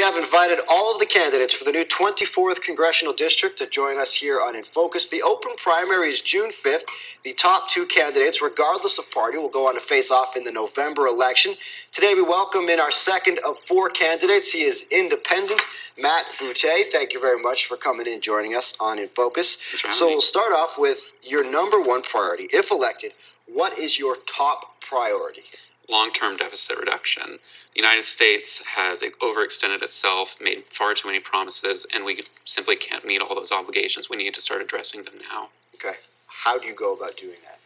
We have invited all of the candidates for the new 24th Congressional District to join us here on In Focus. The open primary is June 5th. The top two candidates, regardless of party, will go on to face off in the November election. Today we welcome in our second of four candidates. He is independent, Matt Boutte. Thank you very much for coming in, joining us on In Focus. So we'll start off with your number one priority. If elected, what is your top priority? Long-term deficit reduction. The United States has overextended itself, made far too many promises, and we simply can't meet all those obligations. We need to start addressing them now. Okay. How do you go about doing that?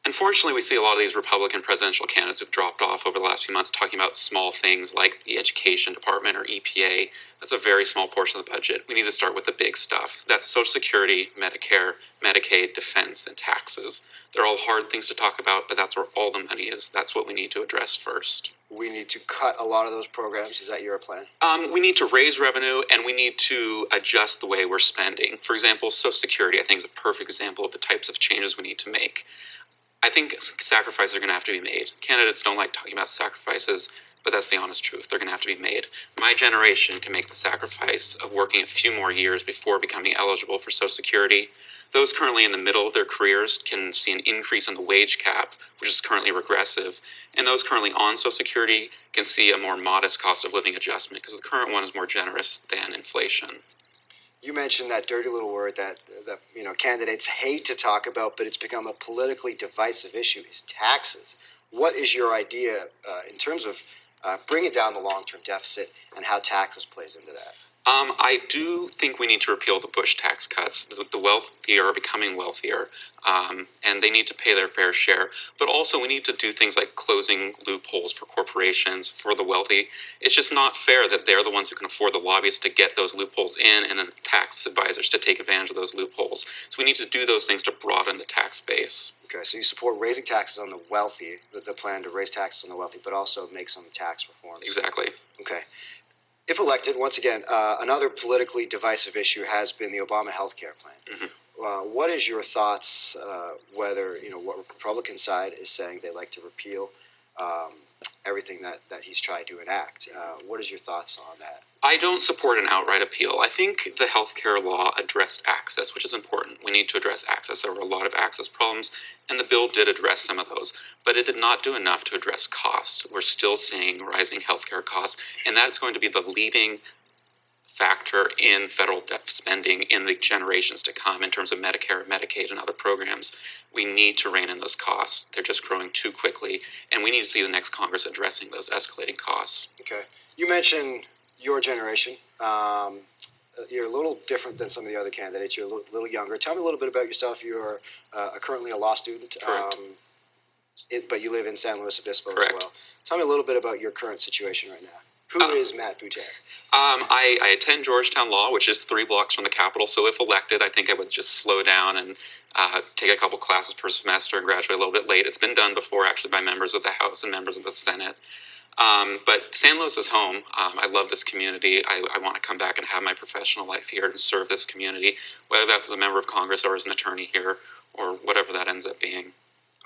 Unfortunately, we see a lot of these Republican presidential candidates who've dropped off over the last few months talking about small things like the Education Department or EPA. That's a very small portion of the budget. We need to start with the big stuff. That's Social Security, Medicare, Medicaid, defense, and taxes. They're all hard things to talk about, but that's where all the money is. That's what we need to address first. We need to cut a lot of those programs. Is that your plan? We need to raise revenue, and we need to adjust the way we're spending. For example, Social Security, I think, is a perfect example of the types of changes we need to make. I think sacrifices are going to have to be made. Candidates don't like talking about sacrifices, but that's the honest truth. They're going to have to be made. My generation can make the sacrifice of working a few more years before becoming eligible for Social Security. Those currently in the middle of their careers can see an increase in the wage cap, which is currently regressive. And those currently on Social Security can see a more modest cost of living adjustment because the current one is more generous than inflation. You mentioned that dirty little word that candidates hate to talk about, but it's become a politically divisive issue, is taxes. What is your idea in terms of bringing down the long-term deficit and how taxes plays into that? I do think we need to repeal the Bush tax cuts. The wealthier are becoming wealthier, and they need to pay their fair share. But also we need to do things like closing loopholes for corporations, for the wealthy. It's just not fair that they're the ones who can afford the lobbyists to get those loopholes in and then the tax advisors to take advantage of those loopholes. So we need to do those things to broaden the tax base. Okay, so you support raising taxes on the wealthy, the plan to raise taxes on the wealthy, but also make some tax reforms. Exactly. Okay. If elected, once again, another politically divisive issue has been the Obama health care plan. Mm-hmm. What is your thoughts, what Republican side is saying they'd like to repeal everything that he's tried to enact? What is your thoughts on that? I don't support an outright appeal. I think the health care law addressed access, which is important. We need to address access. There were a lot of access problems, and the bill did address some of those. But it did not do enough to address cost. We're still seeing rising health care costs, and that's going to be the leading factor in federal debt spending in the generations to come in terms of Medicare, Medicaid, and other programs. We need to rein in those costs. They're just growing too quickly, and we need to see the next Congress addressing those escalating costs. Okay. You mentioned your generation. You're a little different than some of the other candidates. You're a little younger. Tell me a little bit about yourself. You're currently a law student, but you live in San Luis Obispo Correct. As well. Tell me a little bit about your current situation right now. Who is Matt Boutte? I attend Georgetown Law, which is 3 blocks from the Capitol, so if elected, I think I would just slow down and take a couple classes per semester and graduate a little bit late. It's been done before, actually, by members of the House and members of the Senate. But San Luis is home. I love this community. I want to come back and have my professional life here and serve this community, whether that's as a member of Congress or as an attorney here or whatever that ends up being.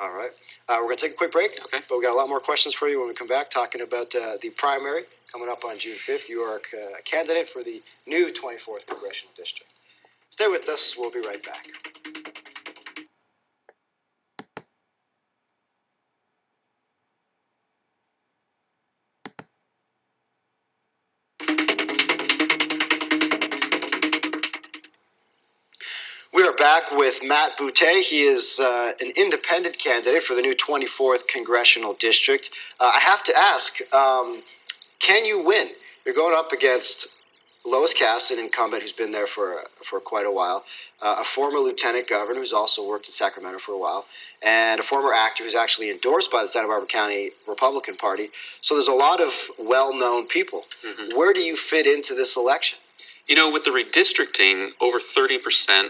All right. We're going to take a quick break, okay. But we got a lot more questions for you when we come back, talking about the primary coming up on June 5th. You are a candidate for the new 24th Congressional District. Stay with us. We'll be right back. We are back with Matt Boutte. He is an independent candidate for the new 24th Congressional District. I have to ask, can you win? You're going up against Lois Capps, an incumbent who's been there for quite a while, a former lieutenant governor who's also worked in Sacramento for a while, and a former actor who's actually endorsed by the Santa Barbara County Republican Party. So there's a lot of well-known people. Mm-hmm. Where do you fit into this election? You know, with the redistricting, over 30%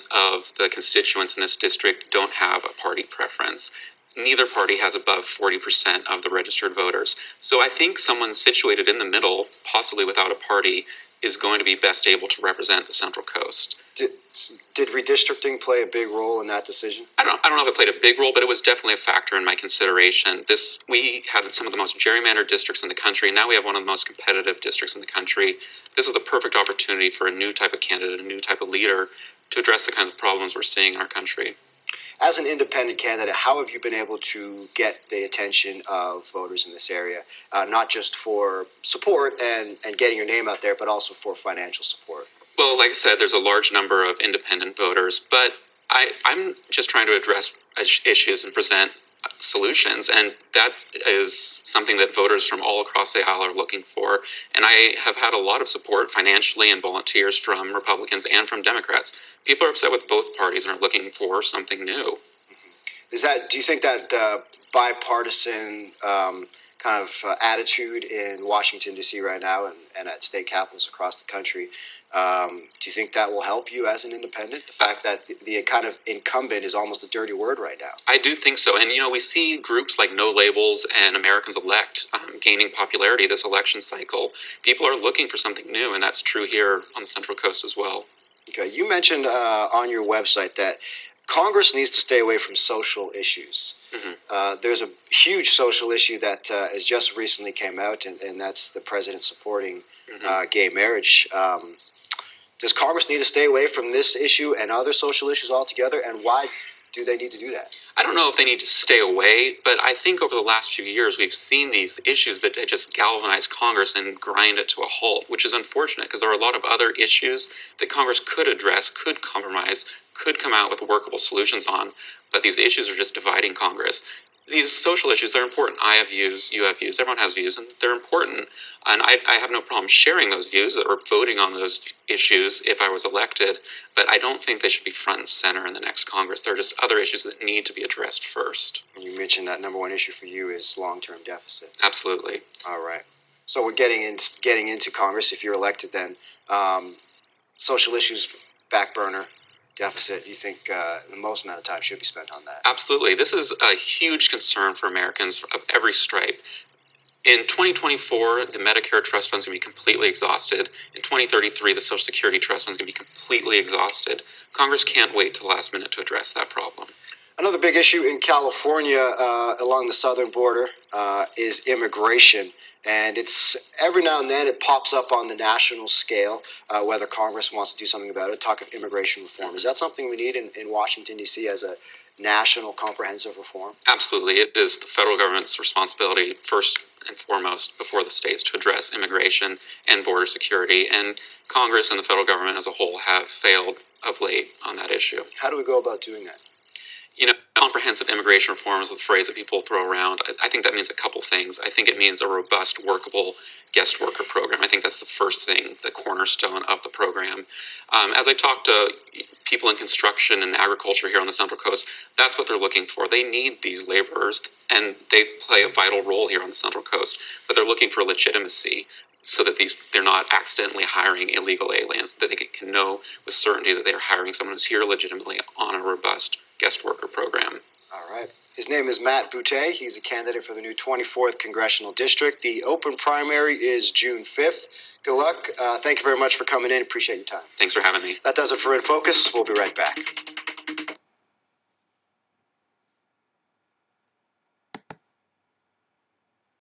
of the constituents in this district don't have a party preference. Neither party has above 40% of the registered voters. So I think someone situated in the middle, possibly without a party, is going to be best able to represent the Central Coast. Did redistricting play a big role in that decision? I don't know if it played a big role, but it was definitely a factor in my consideration. We had some of the most gerrymandered districts in the country. Now we have one of the most competitive districts in the country. This is the perfect opportunity for a new type of candidate, a new type of leader to address the kinds of problems we're seeing in our country. As an independent candidate, how have you been able to get the attention of voters in this area, not just for support and getting your name out there, but also for financial support? Well, like I said, there's a large number of independent voters, but I'm just trying to address issues and present solutions, and that is something that voters from all across the aisle are looking for. And I have had a lot of support financially and volunteers from Republicans and from Democrats. People are upset with both parties and are looking for something new. Do you think that bipartisan kind of attitude in Washington, D.C. right now and at state capitals across the country, do you think that will help you as an independent? The fact that the kind of incumbent is almost a dirty word right now. I do think so. And, we see groups like No Labels and Americans Elect gaining popularity this election cycle. People are looking for something new, and that's true here on the Central Coast as well. Okay. You mentioned on your website that Congress needs to stay away from social issues. Mm-hmm. There's a huge social issue that has just recently came out, and that's the president supporting gay marriage. Does Congress need to stay away from this issue and other social issues altogether, and why do they need to do that? I don't know if they need to stay away, but I think over the last few years we've seen these issues that just galvanize Congress and grind it to a halt, which is unfortunate because there are a lot of other issues that Congress could address, could compromise, could come out with workable solutions on, but these issues are just dividing Congress. These social issues, they're important. I have views, you have views, everyone has views, and they're important. And I have no problem sharing those views or voting on those issues if I was elected, but I don't think they should be front and center in the next Congress. There are just other issues that need to be addressed first. You mentioned that number one issue for you is long-term deficit. Absolutely. All right. So we're getting into Congress. If you're elected then, social issues, back burner. Deficit, you think the most amount of time should be spent on that? Absolutely. This is a huge concern for Americans of every stripe. In 2024, the Medicare trust fund is going to be completely exhausted. In 2033, the Social Security trust fund is going to be completely exhausted. Congress can't wait till the last minute to address that problem. Another big issue in California along the southern border is immigration. And it's every now and then it pops up on the national scale, whether Congress wants to do something about it, talk of immigration reform. Is that something we need in Washington, D.C. as a national comprehensive reform? Absolutely. It is the federal government's responsibility, first and foremost, before the states, to address immigration and border security. And Congress and the federal government as a whole have failed of late on that issue. How do we go about doing that? Comprehensive immigration reform is the phrase that people throw around. I think that means a couple things. I think it means a robust, workable guest worker program. I think that's the first thing, the cornerstone of the program. As I talk to people in construction and agriculture here on the Central Coast, that's what they're looking for. They need these laborers, and they play a vital role here on the Central Coast, but they're looking for legitimacy so that they're not accidentally hiring illegal aliens, that they can know with certainty that they're hiring someone who's here legitimately on a robust guest worker program. All right. His name is Matt Boutte. He's a candidate for the new 24th Congressional District. The open primary is June 5th. Good luck. Thank you very much for coming in. Appreciate your time. Thanks for having me. That does it for In Focus. We'll be right back.